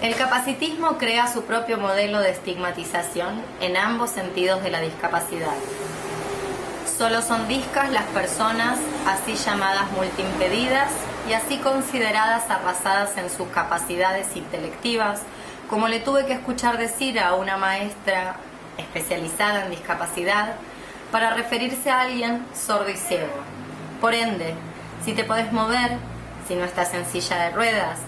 El capacitismo crea su propio modelo de estigmatización en ambos sentidos de la discapacidad. Solo son discas las personas así llamadas multiimpedidas y así consideradas arrasadas en sus capacidades intelectivas, como le tuve que escuchar decir a una maestra especializada en discapacidad para referirse a alguien sordo y ciego. Por ende, si te podés mover, si no estás en silla de ruedas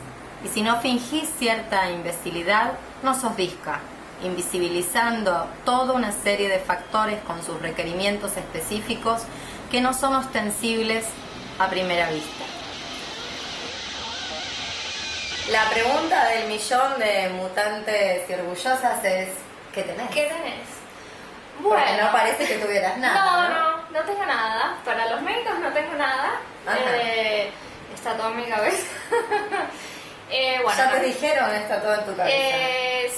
y si no fingís cierta imbecilidad, no sos disca, invisibilizando toda una serie de factores con sus requerimientos específicos que no son ostensibles a primera vista. La pregunta del millón de mutantes y orgullosas es: ¿qué tenés? ¿Qué tenés? Bueno, porque no parece que tuvieras nada. No tengo nada. Para los médicos no tengo nada. Está todo en mi cabeza. Bueno, ¿ya te dijeron está todo en tu cabeza?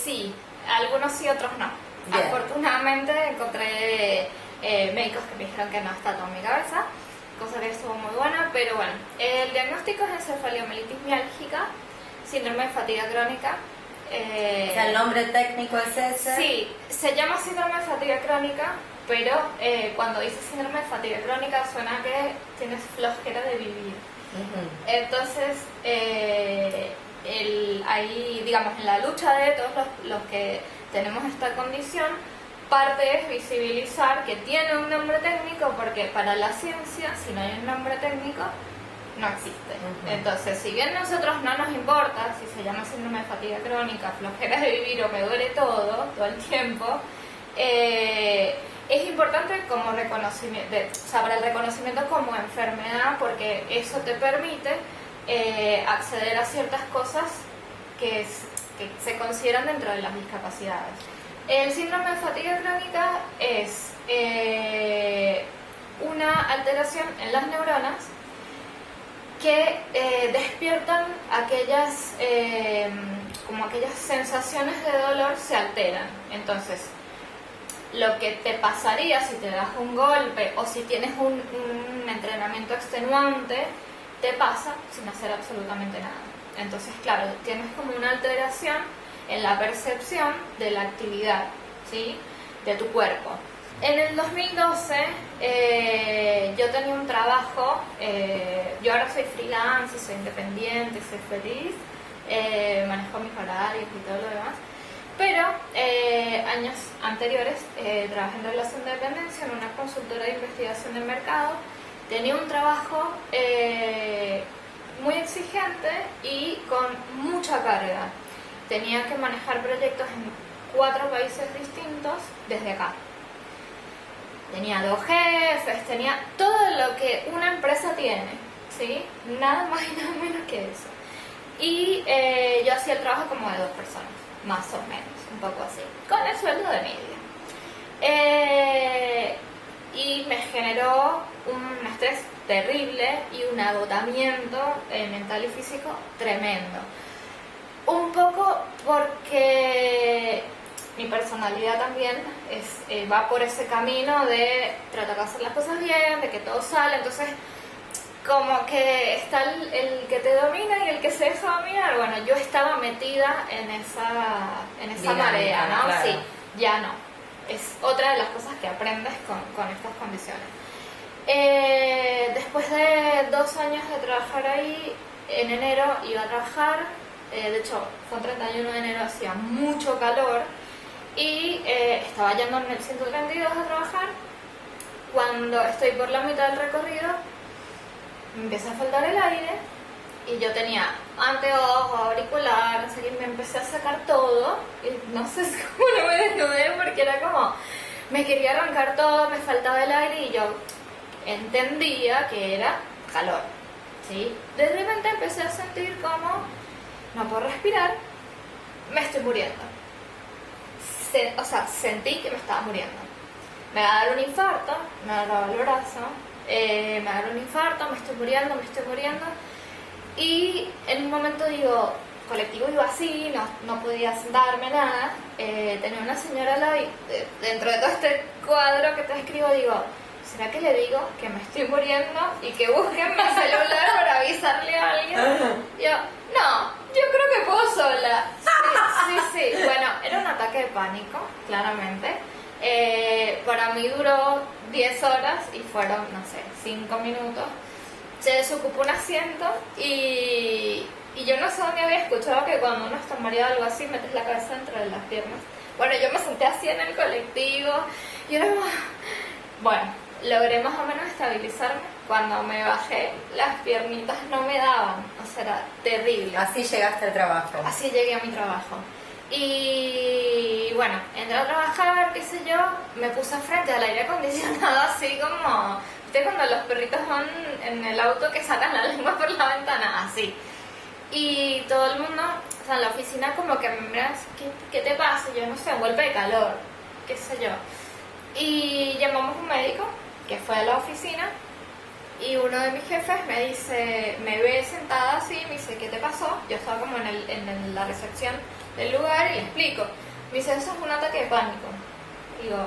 Sí, algunos sí, otros no. Bien. Afortunadamente encontré médicos que me dijeron que no está todo en mi cabeza, cosa que estuvo muy buena, pero bueno, el diagnóstico es encefalomielitis miálgica, síndrome de fatiga crónica. O sea, el nombre técnico es ese. Sí, se llama síndrome de fatiga crónica, pero cuando dices síndrome de fatiga crónica suena que tienes flojera de vivir. Entonces, ahí, digamos, en la lucha de todos los que tenemos esta condición, parte es visibilizar que tiene un nombre técnico, porque para la ciencia, si no hay un nombre técnico, no existe. Entonces, si bien nosotros no nos importa si se llama síndrome de fatiga crónica, flojera de vivir o me duele todo el tiempo, es importante como reconocimiento, saber el reconocimiento como enfermedad, porque eso te permite acceder a ciertas cosas que se consideran dentro de las discapacidades. El síndrome de fatiga crónica es una alteración en las neuronas que despiertan aquellas sensaciones de dolor, se alteran. Entonces, lo que te pasaría si te das un golpe o si tienes un entrenamiento extenuante, te pasa sin hacer absolutamente nada. Entonces, claro, tienes como una alteración en la percepción de la actividad, ¿sí?, de tu cuerpo. En el 2012 yo tenía un trabajo, yo ahora soy freelance, soy independiente, soy feliz, manejo mis horarios y todo lo demás, pero años anteriores trabajé en relación de dependencia en una consultora de investigación del mercado. Tenía un trabajo muy exigente y con mucha carga. Tenía que manejar proyectos en 4 países distintos desde acá. Tenía 2 jefes, tenía todo lo que una empresa tiene, ¿sí? Nada más y nada menos que eso. Y yo hacía el trabajo como de 2 personas, más o menos, un poco así, con el sueldo de media. Y me generó un estrés terrible y un agotamiento mental y físico tremendo. Un poco porque mi personalidad también va por ese camino de tratar de hacer las cosas bien, de que todo sale. Entonces, como que está el que te domina y el que se deja dominar. Bueno, yo estaba metida en esa dinámica, marea, ¿no? Claro. Sí, ya no. Es otra de las cosas que aprendes con estas condiciones. Después de 2 años de trabajar ahí, en enero iba a trabajar. De hecho, fue un 31 de enero, hacía mucho calor. Y estaba yendo en el 132 a trabajar. Cuando estoy por la mitad del recorrido, me empieza a faltar el aire y yo tenía anteojos, auricular, no sé qué, me empecé a sacar todo y no sé cómo no me desnudé porque era como, me quería arrancar todo, me faltaba el aire y yo entendía que era calor, ¿sí? De repente empecé a sentir como, no puedo respirar, me estoy muriendo. Sentí que me estaba muriendo. Me va a dar un infarto, me agarraba el brazo, me agarró un infarto, me estoy muriendo. Y en un momento digo, colectivo iba así, no podía sentarme nada. Tenía una señora al lado y dentro de todo este cuadro que te escribo digo, ¿será que le digo que me estoy muriendo y que busquen mi celular para avisarle a alguien? Yo, no, yo creo que puedo sola. Sí, sí, bueno, era un ataque de pánico, claramente. Para mí duró 10 horas y fueron, no sé, 5 minutos. Se desocupó un asiento y yo no sé dónde había escuchado que cuando uno está mareado o algo así, metes la cabeza dentro de las piernas. Bueno, yo me senté así en el colectivo y era como... Bueno, logré más o menos estabilizarme. Cuando me bajé, las piernitas no me daban, o sea, era terrible. Así llegaste al trabajo. Así llegué a mi trabajo. Y bueno, entré a trabajar, qué sé yo, me puse frente al aire acondicionado así como... ¿Viste cuando los perritos van en el auto que sacan la lengua por la ventana? Así. Y todo el mundo, o sea, en la oficina como que me miran, ¿qué te pasa? Yo no sé, un golpe de calor, qué sé yo. Y llamamos a un médico que fue a la oficina y uno de mis jefes me dice, me ve sentada así, me dice, ¿qué te pasó? Yo estaba como en la recepción del lugar y le explico. Me dice, eso es un ataque de pánico. Y digo,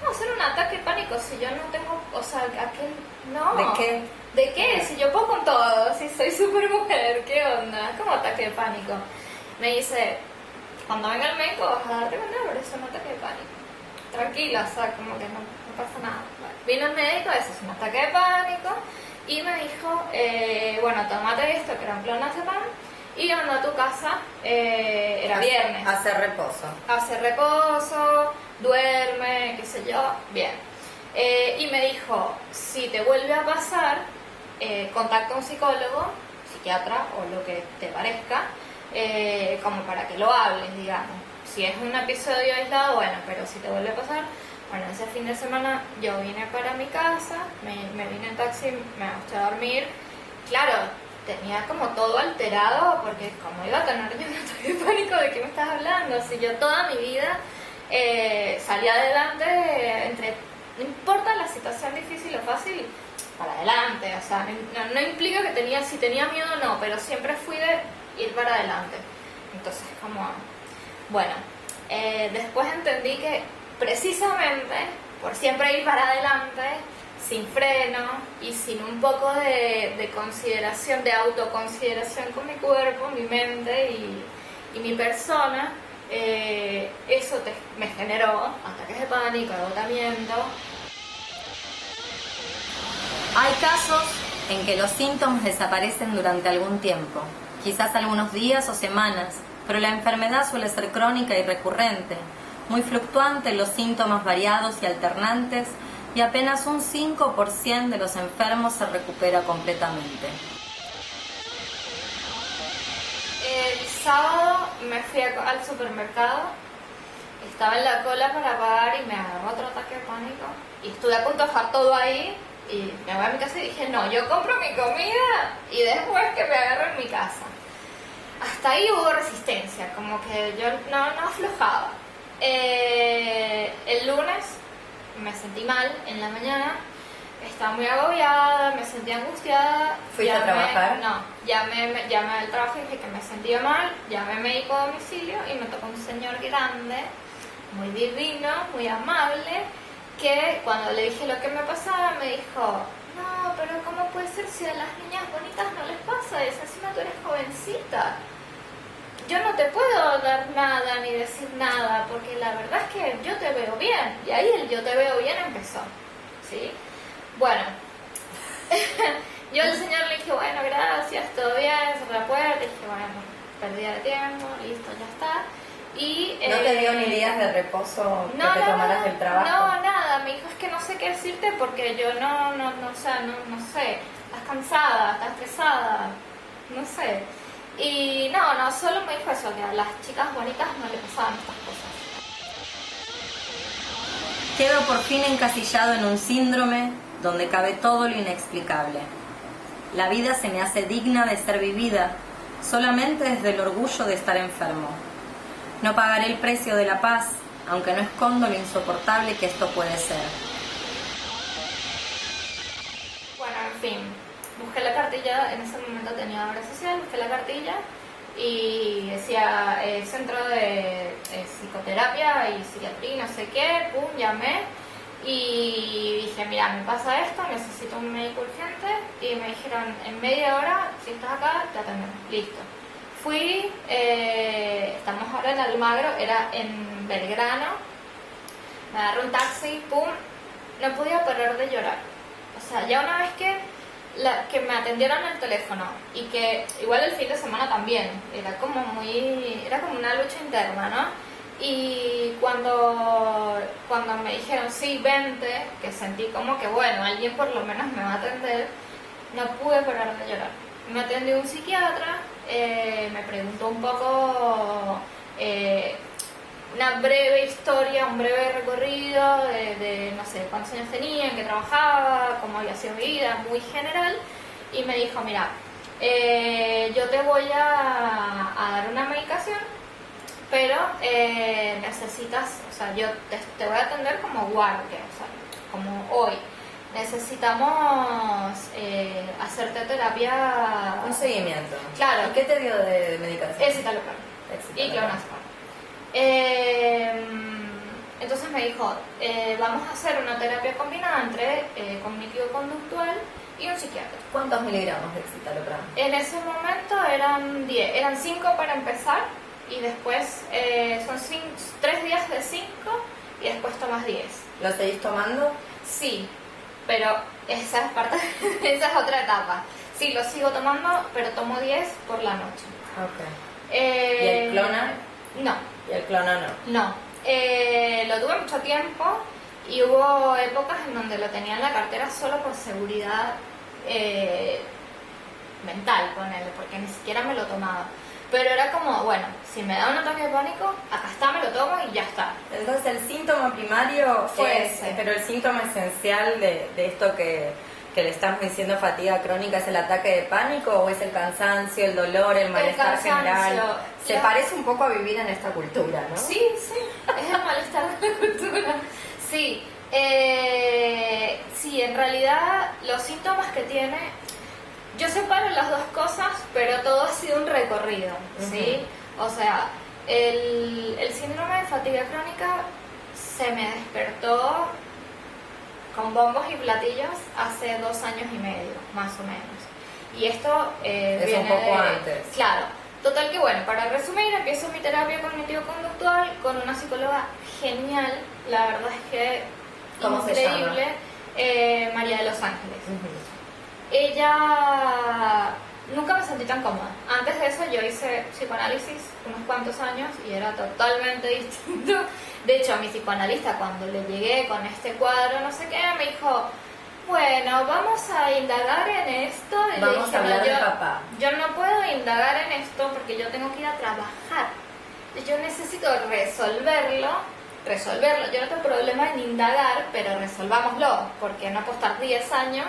no, hacer un ataque de pánico si yo no tengo, o sea, aquel, no. ¿De qué? ¿De qué? Si yo puedo con todo, si soy súper mujer, ¿qué onda? Es como ataque de pánico. Me dice, cuando venga el médico vas a darte cuenta, pero es un ataque de pánico. Tranquila, o sea, como que no pasa nada. Vale. Vino el médico, eso es un ataque de pánico, y me dijo, bueno, tomate esto, que era un clonazepam, y anda a tu casa, era viernes. Hacer reposo. Hacer reposo, duerme, qué sé yo, bien. Y me dijo, si te vuelve a pasar, contacta a un psicólogo, psiquiatra o lo que te parezca, como para que lo hables, digamos. Si es un episodio aislado, bueno, pero si te vuelve a pasar, bueno, ese fin de semana yo vine para mi casa, me vine en taxi, me acosté a dormir. Claro, tenía como todo alterado, porque como iba a tener yo un ataque de pánico, ¿de qué me estás hablando? Si yo toda mi vida salí adelante, no importa la situación difícil o fácil, para adelante, o sea, no implica que si tenía miedo o no, pero siempre fui de ir para adelante. Entonces, como... Bueno, después entendí que precisamente por siempre ir para adelante, sin freno y sin un poco de consideración, de autoconsideración con mi cuerpo, mi mente y mi persona, eso me generó ataques de pánico, agotamiento. Hay casos en que los síntomas desaparecen durante algún tiempo, quizás algunos días o semanas, pero la enfermedad suele ser crónica y recurrente, muy fluctuante en los síntomas variados y alternantes, y apenas un 5% de los enfermos se recupera completamente. El sábado me fui al supermercado, estaba en la cola para pagar y me agarró otro ataque de pánico y estuve a punto de dejar todo ahí y me voy a mi casa y dije, no, yo compro mi comida y después que me agarro en mi casa. Hasta ahí hubo resistencia, como que yo no aflojaba. El lunes me sentí mal en la mañana, estaba muy agobiada, me sentía angustiada. ¿Fuiste a trabajar? No, llamé al trabajo y dije que me sentía mal, llamé a médico a domicilio y me tocó un señor grande, muy divino, muy amable, que cuando le dije lo que me pasaba me dijo, no, pero ¿cómo puede ser si a las niñas bonitas no les pasa eso? Encima tú eres jovencita. Yo no te puedo dar nada ni decir nada, porque la verdad es que yo te veo bien. Y ahí el yo te veo bien empezó, ¿sí? Bueno, yo al señor le dije, bueno, gracias, todo bien, cerré la puerta, y dije, bueno, pérdida de tiempo, listo, ya está. Y, ¿no te dio ni días de reposo que te tomaras del trabajo? No, nada, me dijo, es que no sé qué decirte porque yo no sé, estás cansada, estás estresada, no sé. Y no, solo me dijo eso, que a las chicas bonitas no le pasaban estas cosas. Quedo por fin encasillado en un síndrome donde cabe todo lo inexplicable. La vida se me hace digna de ser vivida solamente desde el orgullo de estar enfermo. No pagaré el precio de la paz, aunque no escondo lo insoportable que esto puede ser. Bueno, en fin, busqué la cartilla, en ese momento tenía obra social, busqué la cartilla y decía centro de psicoterapia y psiquiatría, no sé qué, pum, llamé y dije, mira, me pasa esto, necesito un médico urgente, y me dijeron, en media hora, si estás acá, te atendemos, listo. fui, estamos ahora en Almagro, era en Belgrano, me agarré un taxi, pum, no podía parar de llorar. O sea, ya una vez que me atendieron el teléfono y que igual el fin de semana también, era como una lucha interna, ¿no? Y cuando me dijeron sí, vente, que sentí como que bueno, alguien por lo menos me va a atender, no pude parar de llorar. Me atendió un psiquiatra, me preguntó un poco, una breve historia, un breve recorrido de no sé cuántos años tenía, en qué trabajaba, cómo había sido mi vida, muy general, y me dijo, mira, yo te voy a dar una medicación, pero necesitas, o sea, yo te voy a atender como guardia, o sea, como hoy. Necesitamos hacerte terapia... Un seguimiento. Claro. ¿Y qué te dio de medicación? Escitalopram y clonazepam. Entonces me dijo, vamos a hacer una terapia combinada entre cognitivo-conductual y un psiquiatra. ¿Cuántos miligramos de escitalopram? En ese momento eran 10, eran 5 para empezar y después son 3 días de 5 y después tomas 10. ¿Lo seguís tomando? Sí, pero esa es parte, esa es otra etapa. Sí, lo sigo tomando, pero tomo 10 por la noche. Ok. ¿Y el clona? No. ¿Y el clona no? No. Lo tuve mucho tiempo y hubo épocas en donde lo tenía en la cartera solo por seguridad mental, ponele, porque ni siquiera me lo tomaba. Pero era como, bueno, si me da un ataque de pánico, acá está, me lo tomo y ya está. Entonces el síntoma primario Fue es, ese. pero el síntoma esencial de esto que le estamos diciendo fatiga crónica, ¿es el ataque de pánico o es el cansancio, el dolor, el malestar general? Se parece un poco a vivir en esta cultura, ¿no? Sí, sí, es el malestar de la cultura. Sí, sí, en realidad los síntomas que tiene, yo separo las dos cosas, pero todo ha sido un recorrido, ¿sí? O sea, el síndrome de fatiga crónica se me despertó con bombos y platillos hace 2 años y medio, más o menos. Y esto es viene un poco antes. Claro. Total que bueno, para resumir, empiezo mi terapia cognitivo-conductual con una psicóloga genial, la verdad es que ¿Cómo increíble, María de los Ángeles. Ella, nunca me sentí tan cómoda. Antes de eso yo hice psicoanálisis unos cuantos años y era totalmente distinto. De hecho, a mi psicoanalista cuando le llegué con este cuadro, no sé qué, me dijo, bueno, vamos a indagar en esto. Y vamos le dije, a hablar no, de papá. Yo no puedo indagar en esto porque yo tengo que ir a trabajar. Yo necesito resolverlo. Yo no tengo problema en indagar, pero resolvámoslo, porque no puedo estar 10 años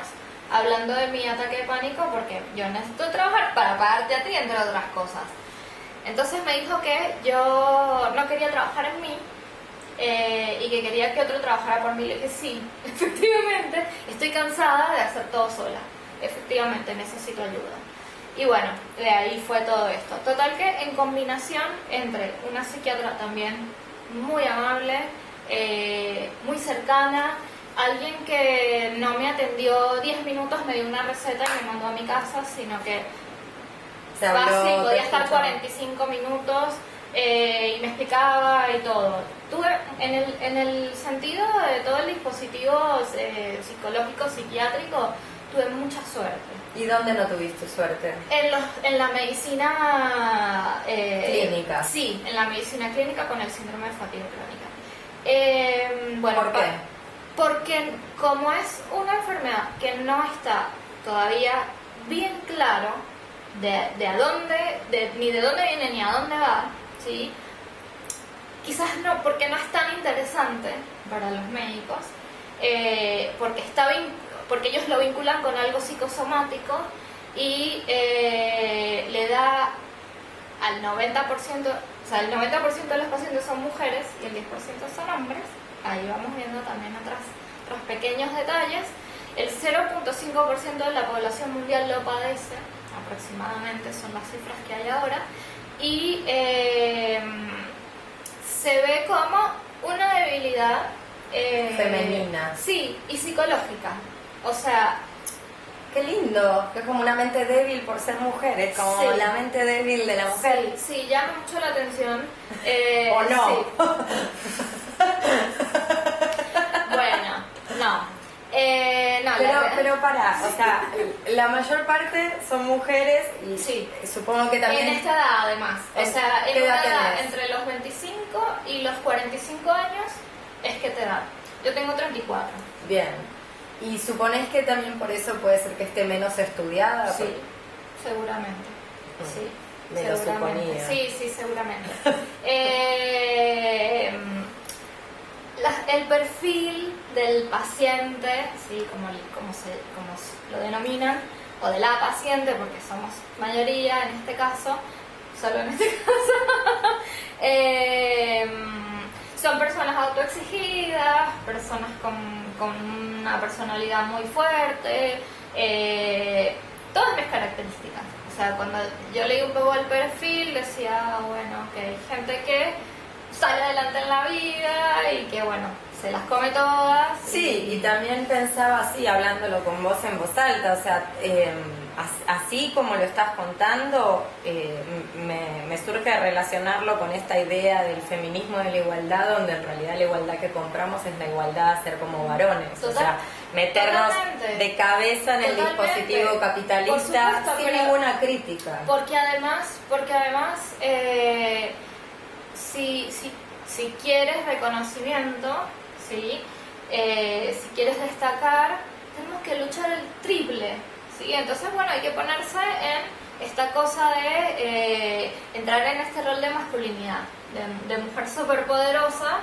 hablando de mi ataque de pánico porque yo necesito trabajar para pagarte a ti, entre otras cosas. Entonces me dijo que yo no quería trabajar en mí y que quería que otro trabajara por mí. Le dije, sí, efectivamente, estoy cansada de hacer todo sola. Efectivamente, necesito ayuda. Y bueno, de ahí fue todo esto. Total que en combinación entre una psiquiatra también muy amable, muy cercana, alguien que no me atendió 10 minutos, me dio una receta y me mandó a mi casa, sino que fácil, podía estar 45 minutos y me explicaba y todo. Tuve, en el sentido de todo el dispositivo psicológico, psiquiátrico, tuve mucha suerte. ¿Y dónde no tuviste suerte? En la medicina clínica. Sí, en la medicina clínica con el síndrome de fatiga crónica. Bueno, ¿por qué? Porque como es una enfermedad que no está todavía bien claro de a dónde, ni de dónde viene ni a dónde va, ¿sí? Quizás no, porque no es tan interesante para los médicos, porque ellos lo vinculan con algo psicosomático y le da al 90%, o sea, el 90% de los pacientes son mujeres y el 10% son hombres. Ahí vamos viendo también otros pequeños detalles. El 0.5% de la población mundial lo padece, aproximadamente son las cifras que hay ahora, y se ve como una debilidad femenina. Sí, y psicológica. O sea, Qué lindo, que es como una mente débil por ser mujer, es como Sí. la mente débil de la mujer. Sí, sí, llama mucho la atención. ¿O no? Sí. Bueno, no. No, Pero pará, o sea, la mayor parte son mujeres y Sí. supongo que también... en esta edad además, o sea, ¿Qué en edad una edad tenés? entre los 25 y los 45 años es que te da. Yo tengo 34. Bien. ¿Y suponés que también por eso puede ser que esté menos estudiada? Sí, seguramente. Sí, Me lo seguramente. suponía. Sí, seguramente. El perfil del paciente, sí, como lo denominan, o de la paciente, porque somos mayoría en este caso, solo en este caso, son personas autoexigidas, personas con una personalidad muy fuerte, todas mis características. O sea, cuando yo leí un poco el perfil, decía, bueno, que hay gente que sale adelante en la vida y que, bueno, se las come todas. Sí, y también pensaba así, hablándolo con vos en voz alta, o sea, así como lo estás contando, me surge relacionarlo con esta idea del feminismo de la igualdad, donde en realidad la igualdad que compramos es la igualdad a ser como varones, o sea, meternos Totalmente. de cabeza en el Totalmente. dispositivo Por capitalista supuesto, sin pero- ninguna crítica. Porque además si quieres reconocimiento, ¿sí? Si quieres destacar, tenemos que luchar el triple, ¿sí? Entonces, bueno, hay que ponerse en esta cosa de entrar en este rol de masculinidad, de mujer superpoderosa,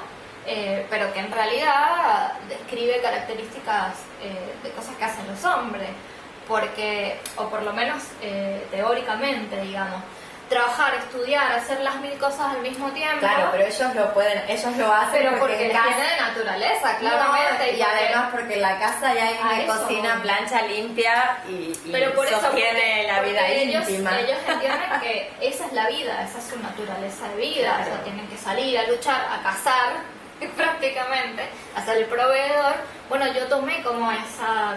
pero que en realidad describe características de cosas que hacen los hombres, porque, o por lo menos teóricamente, digamos, trabajar, estudiar, hacer las 1000 cosas al mismo tiempo. Claro, pero ellos lo hacen pero porque en les casa... viene de naturaleza, claramente. No, y además porque en la casa ya hay A una eso cocina, voy. plancha limpia y Pero por eso, sostiene la porque vida ellos íntima. entienden que esa es la vida, esa es su naturaleza de vida, Claro. o sea, tienen que salir a luchar, a cazar, prácticamente, a ser el proveedor. Bueno, yo tomé como esa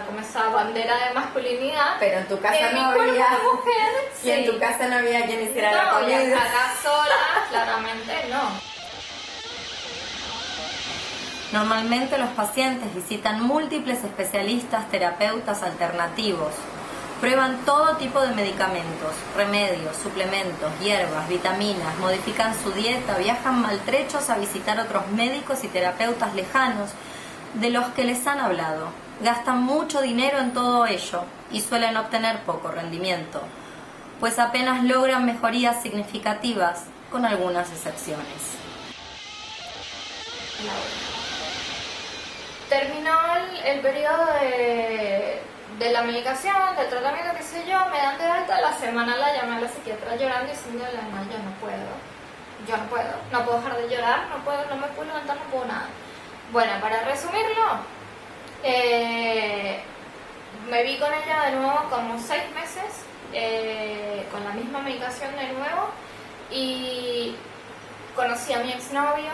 bandera de masculinidad. Pero en tu casa de mi no cuerpo había... de mujer, Y en sí. tu casa no había quien hiciera la No, y comida. acá sola, claramente no. Normalmente los pacientes visitan múltiples especialistas, terapeutas alternativos. Prueban todo tipo de medicamentos, remedios, suplementos, hierbas, vitaminas, modifican su dieta, viajan maltrechos a visitar otros médicos y terapeutas lejanos de los que les han hablado. Gastan mucho dinero en todo ello y suelen obtener poco rendimiento, pues apenas logran mejorías significativas, con algunas excepciones. Terminó el periodo de la medicación, del tratamiento, qué sé yo, me dan de alta, la semana la llamé a la psiquiatra llorando y diciéndole, no, yo no puedo dejar de llorar, no me puedo levantar, no puedo nada. Bueno, para resumirlo, me vi con ella de nuevo como 6 meses, con la misma medicación de nuevo, y conocí a mi exnovio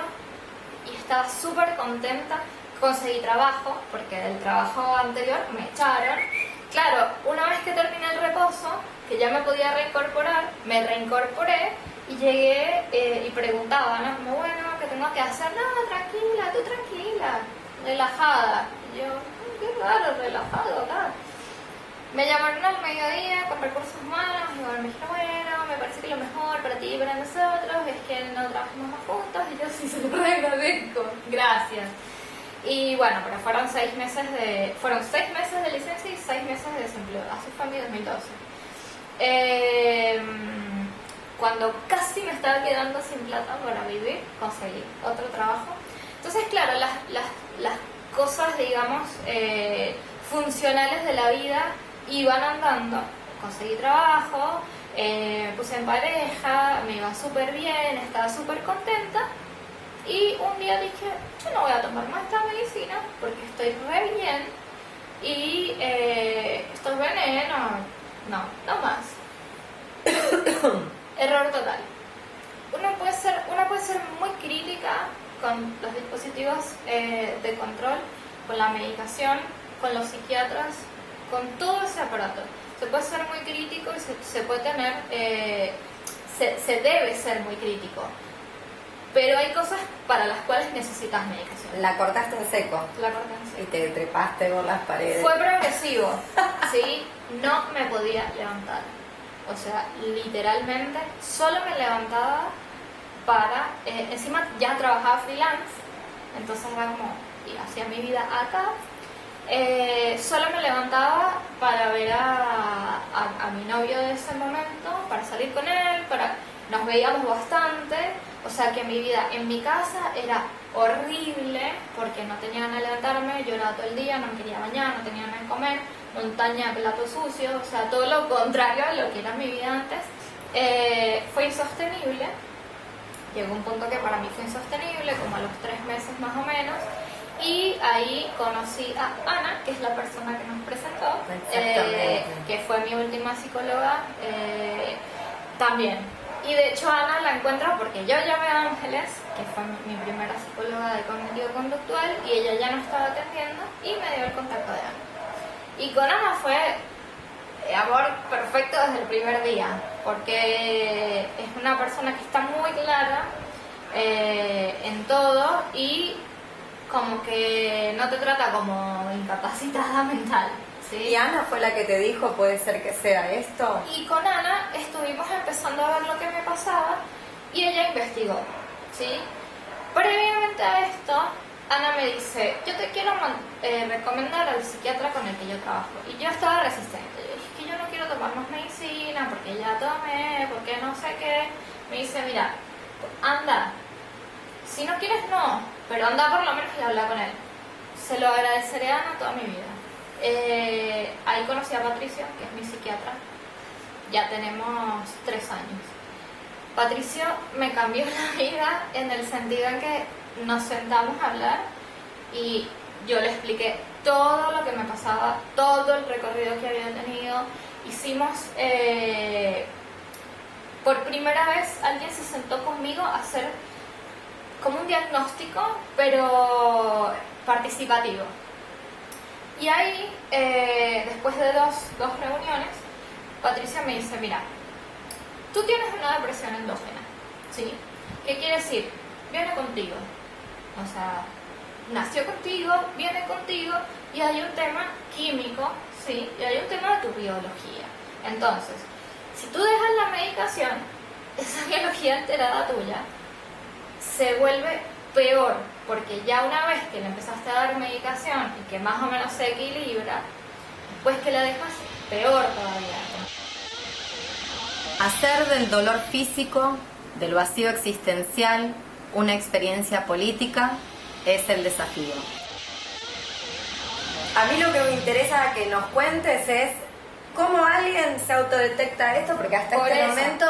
y estaba súper contenta. Conseguí trabajo, porque del trabajo anterior me echaron. Claro, una vez que terminé el reposo, que ya me podía reincorporar, me reincorporé y llegué y preguntaba, ¿no? Como, bueno, ¿qué tengo que hacer? No, tranquila, tú tranquila, relajada. Y yo, qué raro, relajado acá. Me llamaron al mediodía con recursos humanos y bueno, me dijeron, bueno, me parece que lo mejor para ti y para nosotros es que no trabajemos más juntos. Y yo sí se lo agradezco, gracias. Y bueno, pero fueron 6 meses de licencia y 6 meses de desempleo. Así fue en mi 2012. Cuando casi me estaba quedando sin plata para vivir, conseguí otro trabajo. Entonces, claro, las cosas, digamos, funcionales de la vida iban andando. Conseguí trabajo, me puse en pareja, me iba súper bien, estaba súper contenta. Y un día dije, yo no voy a tomar más esta medicina porque estoy re bien y estos venenos, no más. Error total. Uno puede ser muy crítica con los dispositivos de control, con la medicación, con los psiquiatras, con todo ese aparato. Se puede ser muy crítico y se puede tener, se debe ser muy crítico. Pero hay cosas para las cuales necesitas medicación. La cortaste en seco. La corté en seco. Y te trepaste por las paredes. Fue progresivo, ¿sí? No me podía levantar. O sea, literalmente, solo me levantaba para... encima ya trabajaba freelance, entonces era como... y hacía mi vida acá. Solo me levantaba para ver a mi novio de ese momento, para salir con él, nos veíamos bastante, o sea que mi vida en mi casa era horrible porque no tenía ganas de levantarme, lloraba todo el día, no me quería bañar, no tenía ganas de comer, montaña de platos sucios, o sea, todo lo contrario a lo que era mi vida antes. Fue insostenible, llegó un punto que para mí fue insostenible, como a los 3 meses más o menos. Y ahí conocí a Ana, que es la persona que nos presentó, que fue mi última psicóloga también. Y de hecho Ana la encuentro porque yo llamé a Ángeles, que fue mi primera psicóloga de cognitivo-conductual, y ella ya no estaba atendiendo y me dio el contacto de Ana. Y con Ana fue amor perfecto desde el primer día, porque es una persona que está muy clara en todo y como que no te trata como incapacitada mental, ¿sí? ¿Y Ana fue la que te dijo puede ser que sea esto? Y con Ana estuvimos empezando a ver lo que me pasaba y ella investigó, ¿sí? Previamente a esto, Ana me dice, yo te quiero recomendar al psiquiatra con el que yo trabajo. Y yo estaba resistente, yo dije, es que yo no quiero tomar más medicina porque ya tomé, porque no sé qué. Me dice, mira, anda, si no quieres no, pero anda por lo menos y habla con él. Se lo agradeceré a Ana toda mi vida. Ahí conocí a Patricio, que es mi psiquiatra. Ya tenemos 3 años. Patricio me cambió la vida en el sentido en que nos sentamos a hablar y yo le expliqué todo lo que me pasaba, todo el recorrido que había tenido. Hicimos... por primera vez alguien se sentó conmigo a hacer como un diagnóstico, pero participativo. Y ahí, después de dos reuniones, Patricia me dice, mira, tú tienes una depresión endógena, ¿sí? ¿Qué quiere decir? Viene contigo. O sea, nació contigo, viene contigo, y hay un tema químico, ¿sí? Y hay un tema de tu biología. Entonces, si tú dejas la medicación, esa biología alterada tuya se vuelve peor, porque ya una vez que le empezaste a dar medicación y que más o menos se equilibra, pues que la dejas peor todavía. Hacer del dolor físico, del vacío existencial, una experiencia política es el desafío. A mí lo que me interesa que nos cuentes es cómo alguien se autodetecta esto, porque hasta Por este eso. momento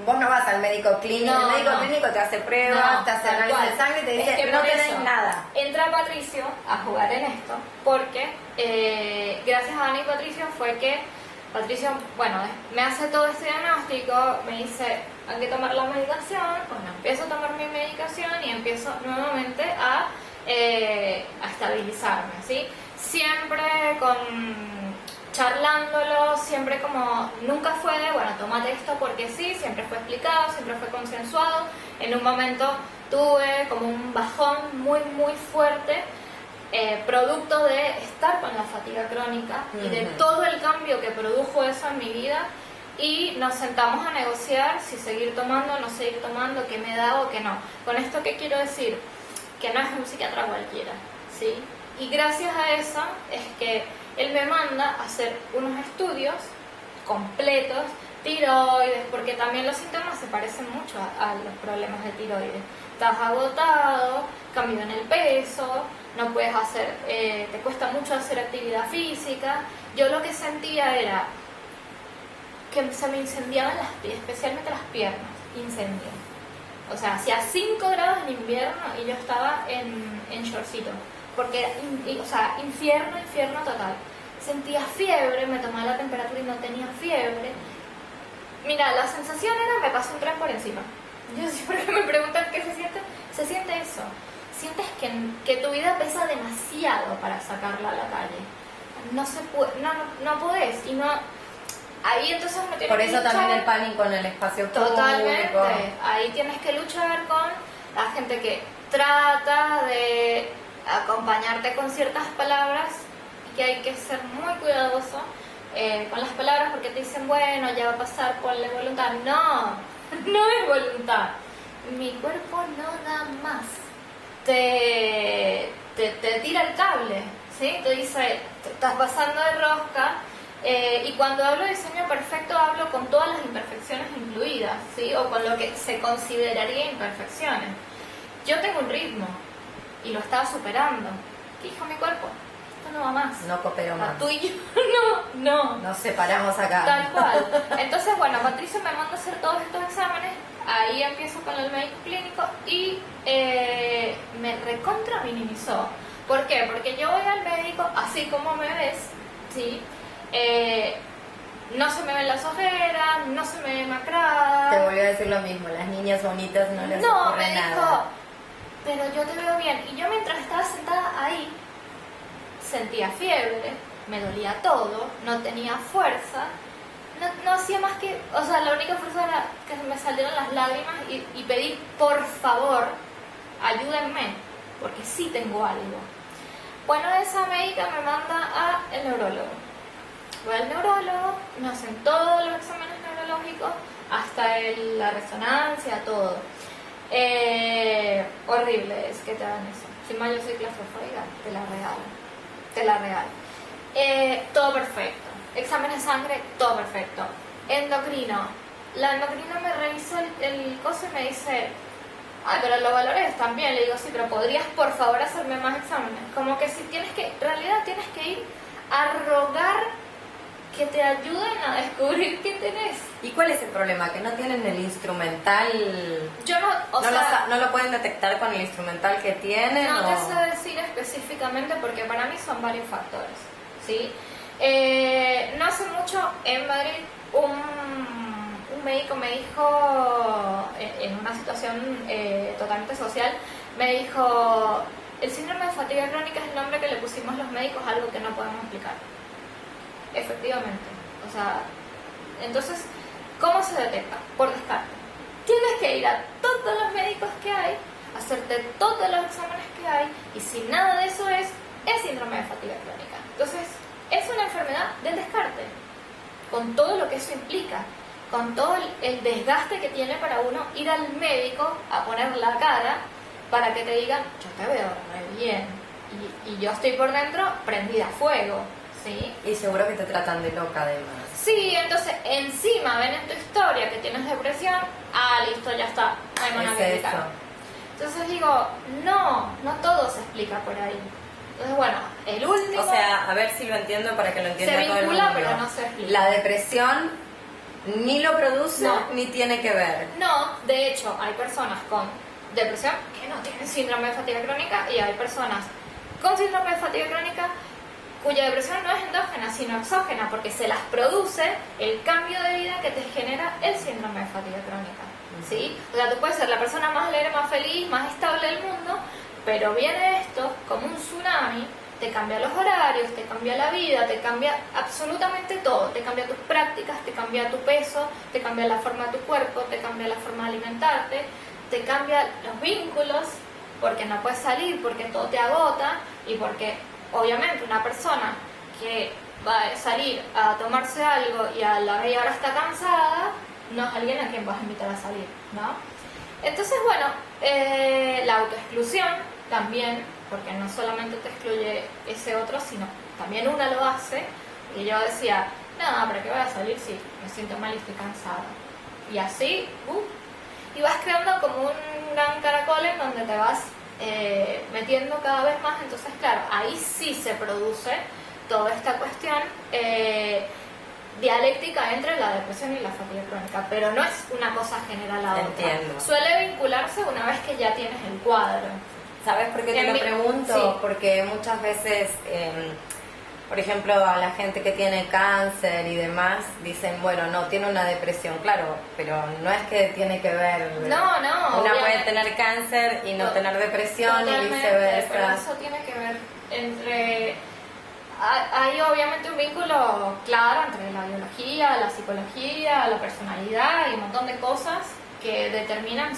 vos no vas al médico clínico, No, el médico no. clínico te hace pruebas, No, te hace tal análisis cual. de sangre y te Es dice que no por tenés eso nada. entra Patricio a jugar en esto, porque gracias a Ana y Patricio fue que Patricio, bueno, me hace todo este diagnóstico, me dice, hay que tomar la medicación, bueno, empiezo a tomar mi medicación y empiezo nuevamente a estabilizarme, ¿sí? Siempre charlándolo, siempre como, nunca fue de, bueno, tómate esto porque sí, siempre fue explicado, siempre fue consensuado. En un momento tuve como un bajón muy, muy fuerte, producto de estar con la fatiga crónica y de todo el cambio que produjo eso en mi vida, y nos sentamos a negociar si seguir tomando o no seguir tomando, qué me da o qué no. Con esto, ¿qué quiero decir? Que no es un psiquiatra cualquiera, ¿sí? Y gracias a eso es que él me manda a hacer unos estudios completos, tiroides, porque también los síntomas se parecen mucho a los problemas de tiroides. Estás agotado, cambio en el peso, no puedes hacer, te cuesta mucho hacer actividad física. Yo lo que sentía era que se me incendiaban especialmente las piernas, incendio. O sea, hacía 5 grados en invierno y yo estaba en shortcito, porque era, o sea, infierno total. Sentía fiebre, me tomaba la temperatura y no tenía fiebre. Mira, la sensación era, me pasó un tren por encima. Yo siempre me preguntan qué se siente eso. Sientes que tu vida pesa demasiado para sacarla a la calle. no se puede, no podés, y no, ahí entonces uno tiene Por que eso luchar. también el pánico en el espacio Totalmente, público. ahí tienes que luchar con la gente que trata de acompañarte con ciertas palabras y que hay que ser muy cuidadoso con las palabras porque te dicen, bueno, ya va a pasar, ponle voluntad. No, no es voluntad. Mi cuerpo no da más. Te tira el cable, ¿sí? Te dice, te estás pasando de rosca. Y cuando hablo de diseño perfecto hablo con todas las imperfecciones incluidas, ¿sí? O con lo que se consideraría imperfecciones. Yo tengo un ritmo y lo estaba superando. ¿Qué dijo mi cuerpo? Esto no va más. No coopero más. Tú y yo, no. Nos separamos acá. Tal cual. Entonces, bueno, Patricio me manda a hacer todos estos exámenes, ahí empiezo con el médico clínico y me recontra minimizó. ¿Por qué? Porque yo voy al médico, así como me ves, ¿sí? No se me ven las ojeras, no se me ve macrada. Te volvió a decir lo mismo, las niñas bonitas no les No, ocurre me nada. dijo, pero yo te veo bien. Y yo mientras estaba sentada ahí, sentía fiebre, me dolía todo, no tenía fuerza, no hacía más que, o sea, la única fuerza era que me salieran las lágrimas y pedí, por favor, ayúdenme, porque sí tengo algo. Bueno, esa médica me manda al neurólogo. Voy al neurólogo, me hacen todos los exámenes neurológicos, hasta la resonancia, todo. Horrible es que te hagan eso. Si más yo soy claustrofóbica, te la regalo. Todo perfecto. Examen de sangre, todo perfecto. Endocrino. La endocrina me revisó el coso y me dice, ay, pero los valores están bien. Le digo, sí, pero podrías por favor hacerme más exámenes. Como que si tienes que, en realidad tienes que ir a rogar que te ayuden a descubrir qué tenés. ¿Y cuál es el problema? ¿Que no tienen el instrumental? Yo no, ¿No lo pueden detectar con el instrumental que tienen? No o... te sé decir específicamente porque para mí son varios factores, ¿sí? No hace mucho en Madrid un médico me dijo, en una situación totalmente social, me dijo, el síndrome de fatiga crónica es el nombre que le pusimos los médicos a algo que no podemos explicar. Efectivamente, o sea, entonces, ¿cómo se detecta? Por descarte. Tienes que ir a todos los médicos que hay, hacerte todos los exámenes que hay, y si nada de eso es síndrome de fatiga crónica. Entonces, es una enfermedad del descarte, con todo lo que eso implica, con todo el desgaste que tiene para uno ir al médico a poner la cara para que te digan, yo te veo re bien, y yo estoy por dentro prendida a fuego. ¿Sí? Y seguro que te tratan de loca además. Sí, entonces encima ven en tu historia que tienes depresión, listo, ya está, no hay más nada que explicar. Entonces digo, no todo se explica por ahí. Entonces bueno, el último... O sea, a ver si lo entiendo para que lo entienda se todo el vincula, mundo. pero no se explica. La depresión ni lo produce No. ni tiene que ver. No, de hecho, hay personas con depresión que no tienen síndrome de fatiga crónica y hay personas con síndrome de fatiga crónica cuya depresión no es endógena, sino exógena, porque se las produce el cambio de vida que te genera el síndrome de fatiga crónica, ¿sí? O sea, tú puedes ser la persona más alegre, más feliz, más estable del mundo, pero viene esto como un tsunami, te cambia los horarios, te cambia la vida, te cambia absolutamente todo, te cambia tus prácticas, te cambia tu peso, te cambia la forma de tu cuerpo, te cambia la forma de alimentarte, te cambia los vínculos, porque no puedes salir, porque todo te agota y porque... Obviamente una persona que va a salir a tomarse algo y a la media hora está cansada, no es alguien a quien vas a invitar a salir, ¿no? Entonces, bueno, la autoexclusión también, porque no solamente te excluye ese otro, sino también una lo hace, y yo decía, no, ¿para qué voy a salir si me siento mal y estoy cansada? Y así, y vas creando como un gran caracol en donde te vas... metiendo cada vez más, entonces claro, ahí sí se produce toda esta cuestión dialéctica entre la depresión y la fatiga crónica, pero no es una cosa general a otra. Entiendo. Suele vincularse una vez que ya tienes el cuadro. ¿Sabes por qué te lo pregunto? Sí. Porque muchas veces, por ejemplo, a la gente que tiene cáncer y demás, dicen, bueno, no, tiene una depresión, claro, pero no es que tiene que ver. No, Una obviamente. puede tener cáncer y no tener depresión y Totalmente, viceversa. pero eso tiene que ver entre... hay obviamente un vínculo claro entre la biología, la psicología, la personalidad y un montón de cosas que determinan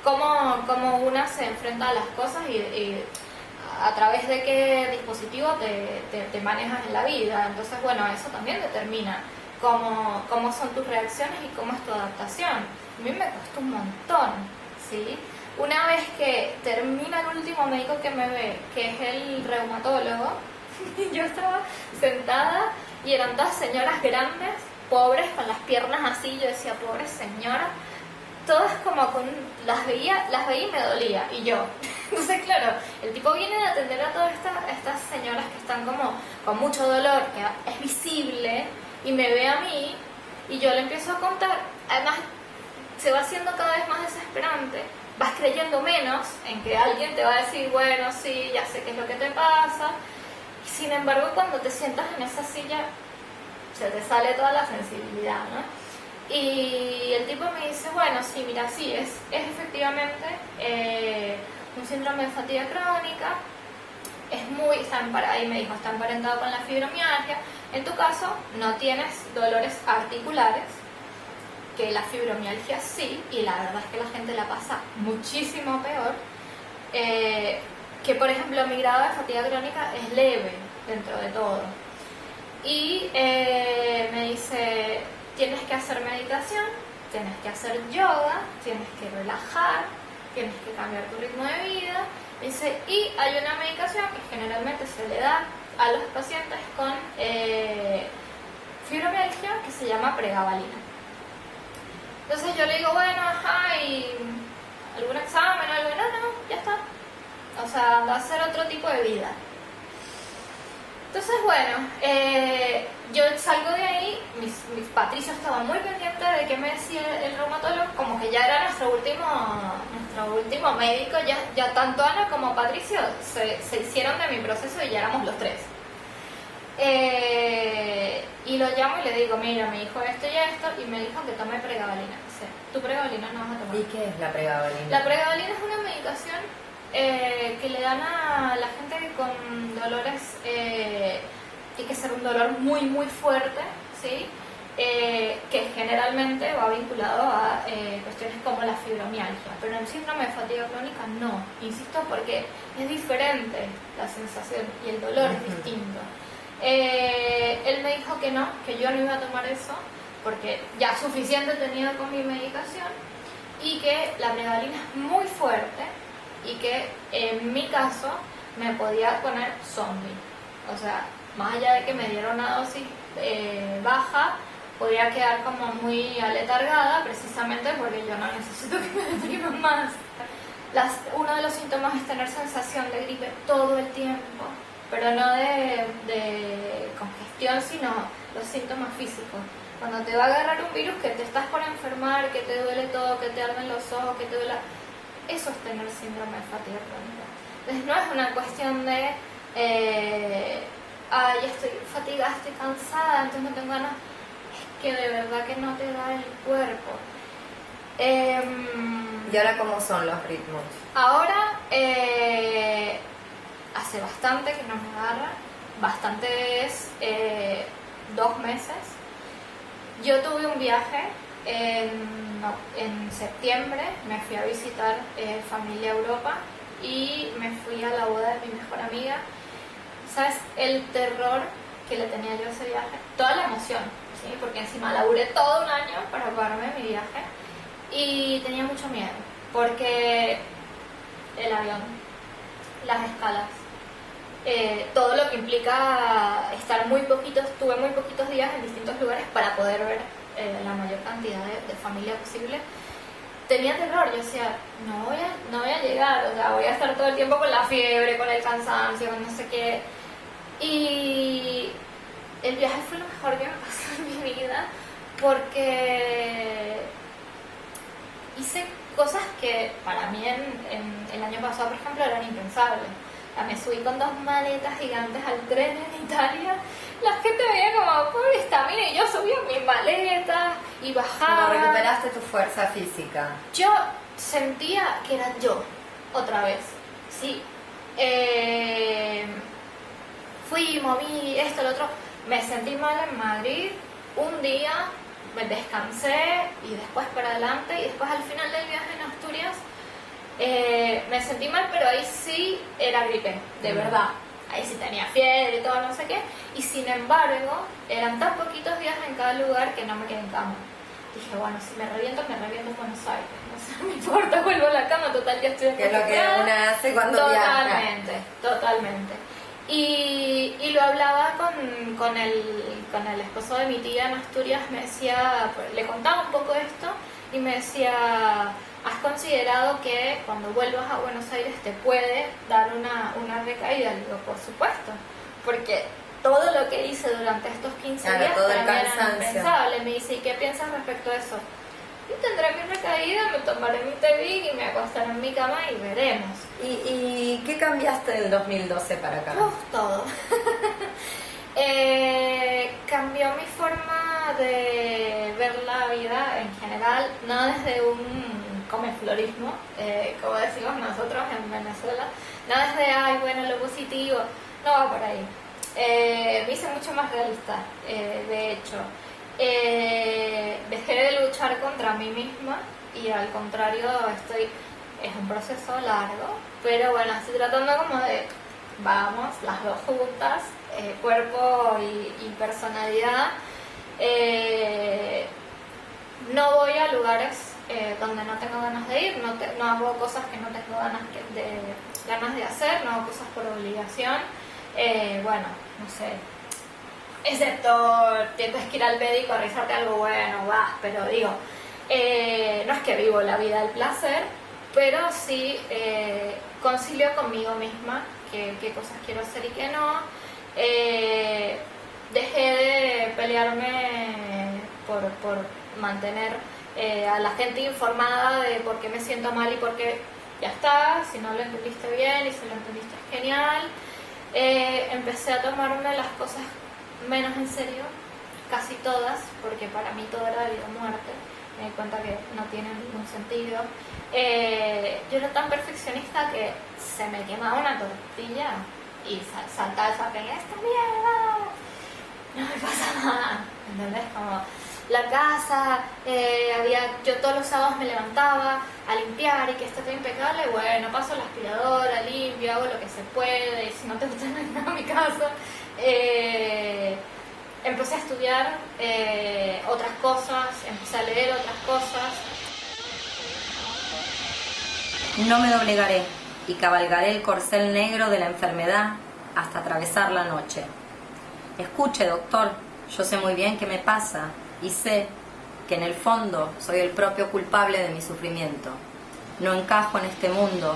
cómo una se enfrenta a las cosas y a través de qué dispositivo te manejas en la vida. Entonces, bueno, eso también determina cómo son tus reacciones y cómo es tu adaptación. A mí me costó un montón, ¿sí? Una vez que termina el último médico que me ve, que es el reumatólogo, yo estaba sentada y eran todas señoras grandes, pobres, con las piernas así. Yo decía, pobre señora, todas como las veía y me dolía, y yo. Entonces, claro, el tipo viene a atender a todas estas señoras que están como con mucho dolor, que es visible, y me ve a mí, y yo le empiezo a contar. Además, se va haciendo cada vez más desesperante, vas creyendo menos en que alguien te va a decir, bueno, sí, ya sé qué es lo que te pasa. Y sin embargo, cuando te sientas en esa silla, se te sale toda la sensibilidad, ¿no? Y el tipo me dice, bueno, sí, mira, sí, es efectivamente un síndrome de fatiga crónica, ahí me dijo, está emparentado con la fibromialgia. En tu caso, no tienes dolores articulares, que la fibromialgia sí, y la verdad es que la gente la pasa muchísimo peor. Que por ejemplo mi grado de fatiga crónica es leve dentro de todo. Y me dice, tienes que hacer meditación, tienes que hacer yoga, tienes que relajar, tienes que cambiar tu ritmo de vida. Me dice, y hay una medicación que generalmente se le da a los pacientes con fibromialgia que se llama pregabalina. Entonces yo le digo, bueno, ajá, ¿y algún examen o algo? No, ya está. O sea, anda a hacer otro tipo de vida. Entonces, bueno, yo salgo de ahí, mis Patricio estaba muy pendiente de qué me decía el reumatólogo, como que ya era nuestro último médico, ya tanto Ana como Patricio se hicieron de mi proceso y ya éramos los tres. Y lo llamo y le digo, mira, me dijo esto y esto, y me dijo que tome pregabalina. Dice, tú pregabalina no vas a tomar. ¿Y qué es la pregabalina? La pregabalina es una medicación que le dan a la gente con dolores, tiene que ser un dolor muy muy fuerte, ¿sí? Que generalmente va vinculado a cuestiones como la fibromialgia, pero en síndrome de fatiga crónica no, insisto, porque es diferente la sensación y el dolor es distinto. Él me dijo que no, que yo no iba a tomar eso, porque ya suficiente tenía con mi medicación, y que la pregabalina es muy fuerte, y que en mi caso me podía poner zombie. O sea, más allá de que me diera una dosis baja, podría quedar como muy aletargada, precisamente porque yo no necesito que me depriman más. Uno de los síntomas es tener sensación de gripe todo el tiempo, pero no de congestión, sino los síntomas físicos. Cuando te va a agarrar un virus que te estás por enfermar, que te duele todo, que te arden los ojos, que te duele... Eso es tener síndrome de fatiga crónica. Entonces no es una cuestión de, ya estoy fatigada, estoy cansada, entonces no tengo ganas. Es que de verdad que no te da el cuerpo. ¿Y ahora cómo son los ritmos? Ahora, hace bastante que no me agarra, bastante es 2 meses. Yo tuve un viaje en septiembre, me fui a visitar familia a Europa y me fui a la boda de mi mejor amiga. ¿Sabes? El terror que le tenía yo a ese viaje, toda la emoción, ¿sí? Porque encima laburé todo un año para pagarme mi viaje y tenía mucho miedo, porque el avión, las escalas, todo lo que implica estar tuve muy poquitos días en distintos lugares para poder ver la mayor cantidad de familia posible. Tenía terror, yo decía, no voy a llegar, o sea, voy a estar todo el tiempo con la fiebre, con el cansancio, con no sé qué. Y el viaje fue lo mejor que me pasó en mi vida, porque hice cosas que para mí en el año pasado, por ejemplo, eran impensables. Me subí con 2 maletas gigantes al tren en Italia. La gente veía como, pobre está, mire, yo subía mis maletas y bajaba. Como recuperaste tu fuerza física. Yo sentía que era yo, otra vez, sí. fui, moví esto, lo otro. Me sentí mal en Madrid, un día me descansé y después para adelante, y después al final del viaje en Asturias me sentí mal, pero ahí sí era gripe, de verdad. Ahí sí tenía fiebre y todo, no sé qué. Y sin embargo, eran tan poquitos días en cada lugar que no me quedé en cama. Dije, bueno, si me reviento en Buenos Aires. No me importa, vuelvo a la cama, total, ya estoy que es lo que una hace cuando viaja. Totalmente. Y lo hablaba con el esposo de mi tía en Asturias, me decía, le contaba un poco esto y me decía, ¿has considerado que cuando vuelvas a Buenos Aires te puede dar una recaída? Le digo, por supuesto, porque todo lo que hice durante estos 15 días todo el para mí era cansancio. impensable. Me dice, ¿y qué piensas respecto a eso? Y tendré mi recaída, me tomaré mi té y me acostaré en mi cama y veremos. ¿Y qué cambiaste del 2012 para acá? Todo. Cambió mi forma de ver la vida en general, no desde un comeflorismo, como decimos nosotros en Venezuela, no desde, ay, bueno, lo positivo, no va por ahí. Me hice mucho más realista, de hecho. Dejé de luchar contra mí misma y al contrario es un proceso largo, pero bueno, estoy tratando como de, vamos, las dos juntas, cuerpo y personalidad. No voy a lugares donde no tengo ganas de ir, no hago cosas que no tengo ganas de hacer, no hago cosas por obligación. Bueno, no sé, excepto tienes que ir al médico a revisarte algo, bueno, vas, pero digo, no es que vivo la vida del placer, pero sí concilio conmigo misma qué cosas quiero hacer y qué no. Dejé de pelearme por mantener a la gente informada de por qué me siento mal y por qué ya está, si no lo entendiste bien y si lo entendiste genial. Empecé a tomarme las cosas menos en serio, casi todas, porque para mí todo era vida o muerte. Me di cuenta que no tiene ningún sentido. Yo era tan perfeccionista que se me quemaba una tortilla y saltaba el sartén, ¡esta mierda! No me pasa nada, ¿entendés? Como la casa, yo todos los sábados me levantaba a limpiar y que esté todo impecable, bueno, paso la aspiradora, limpio, hago lo que se puede, y si no te gusta no hay nada en mi casa. Empecé a estudiar otras cosas, empecé a leer otras cosas. No me doblegaré y cabalgaré el corcel negro de la enfermedad hasta atravesar la noche. Escuche, doctor, yo sé muy bien qué me pasa y sé que en el fondo soy el propio culpable de mi sufrimiento. No encajo en este mundo.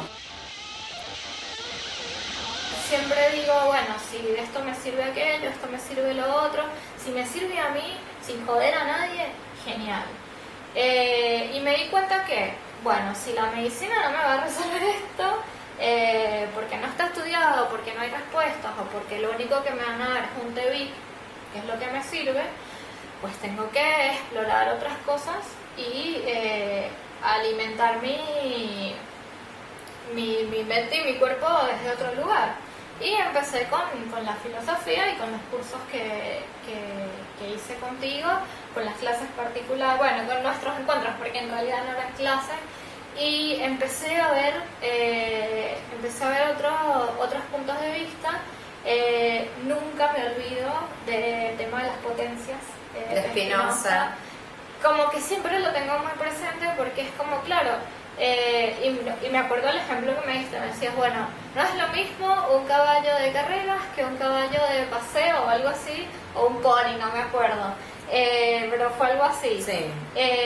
Siempre digo, bueno, si esto me sirve aquello, esto me sirve lo otro, si me sirve a mí, sin joder a nadie, genial. Y me di cuenta que, bueno, si la medicina no me va a resolver esto, porque no está estudiado, porque no hay respuestas, o porque lo único que me van a dar es un TB, que es lo que me sirve, pues tengo que explorar otras cosas y alimentar mi mente y mi cuerpo desde otro lugar. Y empecé con la filosofía y con los cursos que hice contigo, con las clases particulares, bueno, con nuestros encuentros, porque en realidad no eran clases, y empecé a ver otros puntos de vista. Nunca me olvido del tema de las potencias de Spinoza. Como que siempre lo tengo muy presente porque es como, claro, y me acuerdo el ejemplo que me diste, me decías, bueno, no es lo mismo un caballo de carreras que un caballo de paseo o algo así, o un pony, no me acuerdo, pero fue algo así. Sí.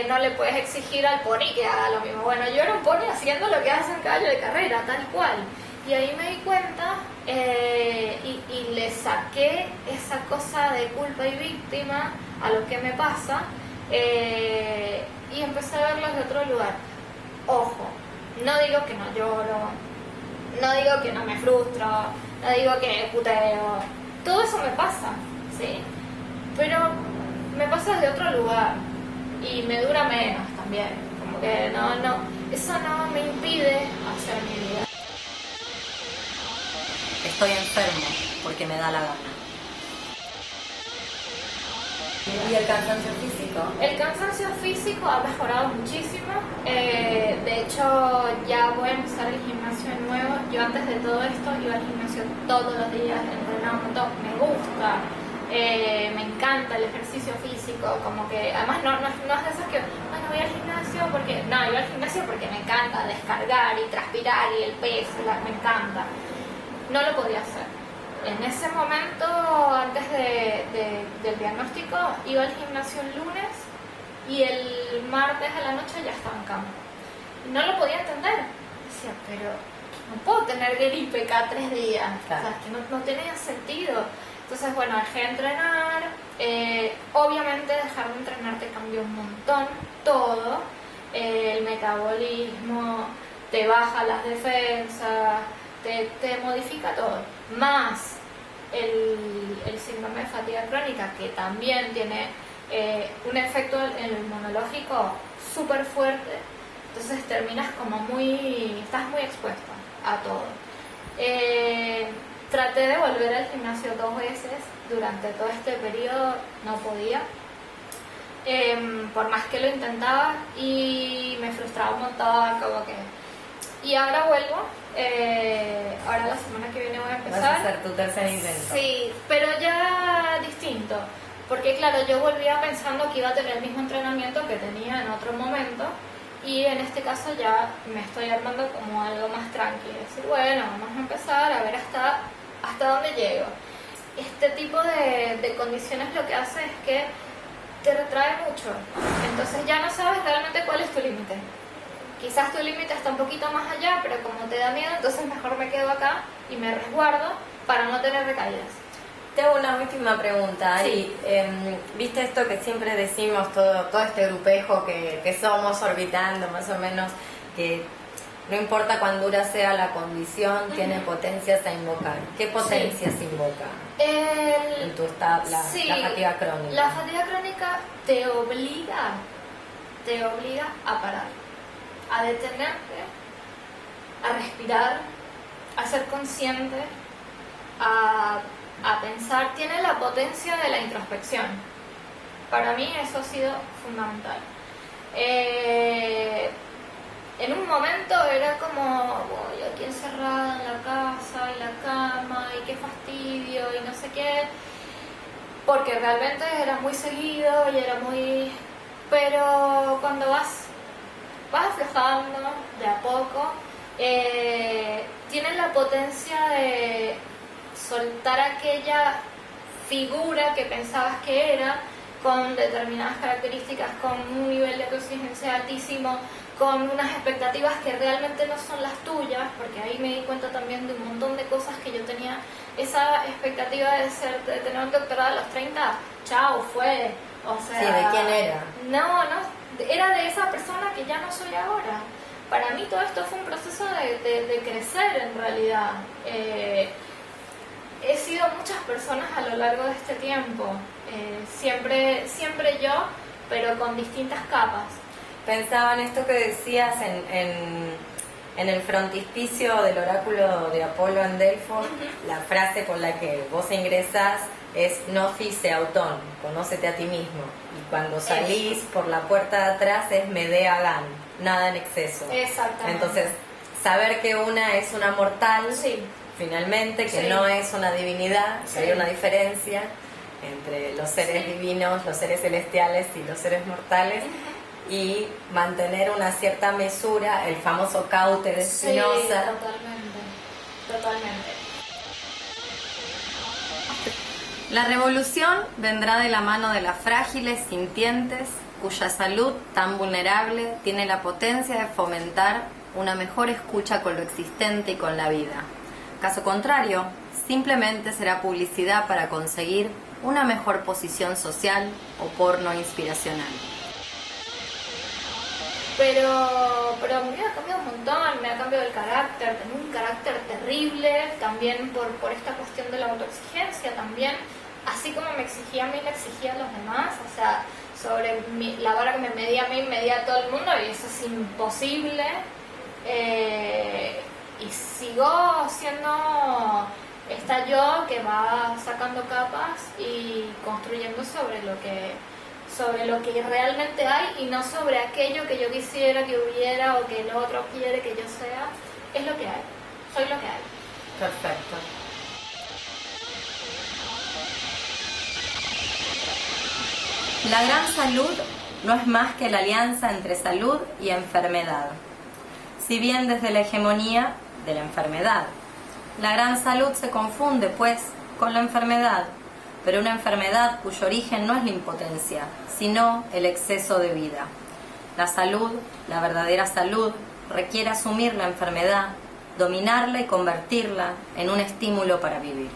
No le puedes exigir al pony que haga lo mismo. Bueno, yo era un pony haciendo lo que hace un caballo de carrera, tal cual. Y ahí me di cuenta y le saqué esa cosa de culpa y víctima a lo que me pasa, y empecé a verlo de otro lugar. Ojo, no digo que no lloro, no digo que no me frustro, no digo que puteo, todo eso me pasa, ¿sí? Pero me pasa desde otro lugar y me dura menos también, como que eso no me impide hacer mi vida. Estoy enfermo porque me da la gana. ¿Y el cansancio físico? El cansancio físico ha mejorado muchísimo. De hecho, ya voy a empezar el gimnasio de nuevo. Yo antes de todo esto iba al gimnasio todos los días, entrenaba un montón. Me gusta, me encanta el ejercicio físico. Como que, además, no es de esos que, bueno, voy al gimnasio porque. No, iba al gimnasio porque me encanta descargar y transpirar y el peso, me encanta. No lo podía hacer. En ese momento, antes del diagnóstico, iba al gimnasio el lunes y el martes a la noche ya estaba en cama. No lo podía entender. Decía, pero no puedo tener gripe cada 3 días. Claro. O sea, que no tenía sentido. Entonces, bueno, dejé de entrenar. Obviamente, dejar de entrenar te cambió un montón todo. El metabolismo, te baja las defensas, te modifica todo. Más el síndrome de fatiga crónica, que también tiene un efecto en el inmunológico súper fuerte. Entonces terminas estás muy expuesto a todo. Traté de volver al gimnasio 2 veces durante todo este periodo, no podía. Por más que lo intentaba y me frustraba un montón, como que... Y ahora vuelvo, ahora la semana que viene voy a empezar. Vas a hacer tu tercer intento. Sí, pero ya distinto, porque claro, yo volvía pensando que iba a tener el mismo entrenamiento que tenía en otro momento, y en este caso ya me estoy armando como algo más tranquilo, decir, bueno, vamos a empezar a ver hasta dónde llego. Este tipo de condiciones lo que hace es que te retrae mucho, entonces ya no sabes realmente cuál es tu límite. Quizás tu límite está un poquito más allá, pero como te da miedo, entonces mejor me quedo acá y me resguardo para no tener recaídas. Te hago una última pregunta, Sí. ¿Viste esto que siempre decimos, todo este grupejo que somos orbitando más o menos, que no importa cuán dura sea la condición, tiene potencias a invocar? ¿Qué potencias invoca en tu estado, la fatiga crónica? La fatiga crónica te obliga a parar, a detenerte, a respirar, a ser consciente, a pensar. Tiene la potencia de la introspección. Para mí eso ha sido fundamental. En un momento era como, voy aquí encerrada en la casa y la cama y qué fastidio y no sé qué, porque realmente era muy seguido y era muy... Pero cuando vas aflojando de a poco, tienen la potencia de soltar aquella figura que pensabas que era, con determinadas características, con un nivel de autoexigencia altísimo, con unas expectativas que realmente no son las tuyas, porque ahí me di cuenta también de un montón de cosas que yo tenía. Esa expectativa de tener un doctorado a los 30, chao, fue. O sea, sí, ¿de quién era? No, era de esa persona que ya no soy ahora. Para mí todo esto fue un proceso de crecer en realidad. He sido muchas personas a lo largo de este tiempo, siempre yo, pero con distintas capas. Pensaba en esto que decías en el frontispicio del oráculo de Apolo en Delfos. La frase con la que vos ingresás es Gnosis autón, conócete a ti mismo. Y cuando salís por la puerta de atrás es Medea Gan, nada en exceso. Exactamente. Entonces, saber que una es una mortal, sí. Finalmente, que sí. no es una divinidad, que sí. hay una diferencia entre los seres sí. divinos, los seres celestiales y los seres mortales. Y mantener una cierta mesura, el famoso caute de Spinoza. Sí, totalmente. La revolución vendrá de la mano de las frágiles sintientes, cuya salud tan vulnerable tiene la potencia de fomentar una mejor escucha con lo existente y con la vida. Caso contrario, simplemente será publicidad para conseguir una mejor posición social o porno inspiracional. Pero me ha cambiado un montón, me ha cambiado el carácter, tengo un carácter terrible, también por esta cuestión de la autoexigencia también, así como me exigía a mí, le exigía a los demás, o sea, sobre la vara que me medía a mí, medía a todo el mundo, y eso es imposible, y sigo siendo Está yo que va sacando capas y construyendo sobre lo que realmente hay y no sobre aquello que yo quisiera que hubiera o que el otro quiere que yo sea. Es lo que hay, soy lo que hay. Perfecto. La gran salud no es más que la alianza entre salud y enfermedad, si bien desde la hegemonía de la enfermedad. La gran salud se confunde, pues, con la enfermedad, pero una enfermedad cuyo origen no es la impotencia, sino el exceso de vida. La salud, la verdadera salud, requiere asumir la enfermedad, dominarla y convertirla en un estímulo para vivir.